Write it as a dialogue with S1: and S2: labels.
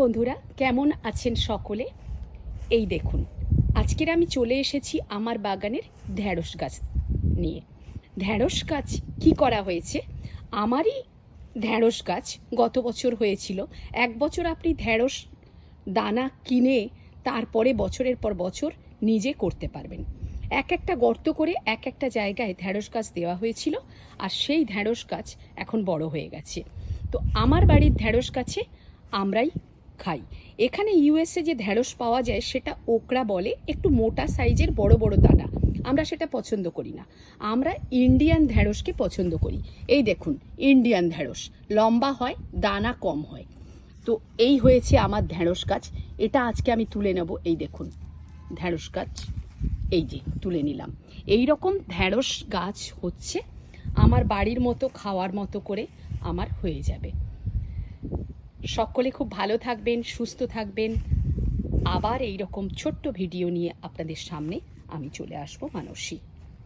S1: বন্ধুরা, কেমন আছেন সকলে? এই দেখুন, আজকের আমি চলে এসেছি আমার বাগানের ঢ্যাঁড়স গাছ নিয়ে। ঢ্যাঁড়স গাছ কী করা হয়েছে, আমারই ঢ্যাঁড়স গাছ গত বছর হয়েছিল। এক বছর আপনি ঢ্যাঁড়স দানা কিনে তারপরে বছরের পর বছর নিজে করতে পারবেন। এক একটা গর্ত করে এক একটা জায়গায় ঢ্যাঁড়স গাছ দেওয়া হয়েছিল, আর সেই ঢ্যাঁড়স গাছ এখন বড় হয়ে গেছে। তো আমার বাড়ির ঢ্যাঁড়স গাছে আমরাই খাই। এখানে ইউএসএ যে ঢ্যাঁড়স পাওয়া যায় সেটা ওকরা বলে, একটু মোটা সাইজের বড় বড় দানা। আমরা সেটা পছন্দ করি না, আমরা ইন্ডিয়ান ঢ্যাঁড়সকে পছন্দ করি। এই দেখুন, ইন্ডিয়ান ঢ্যাঁড়স লম্বা হয়, দানা কম হয়। তো এই হয়েছে আমার ঢ্যাঁড়স গাছ। এটা আজকে আমি তুলে নেব। এই দেখুন ঢ্যাঁড়স গাছ, এই যে তুলে নিলাম। এই রকম ঢ্যাঁড়স গাছ হচ্ছে আমার বাড়ির মতো, খাওয়ার মতো করে আমার হয়ে যাবে। সকলে খুব ভালো থাকবেন, সুস্থ থাকবেন। আবার এই রকম ছোট্ট ভিডিও নিয়ে আপনাদের সামনে আমি চলে আসবো, মানসী।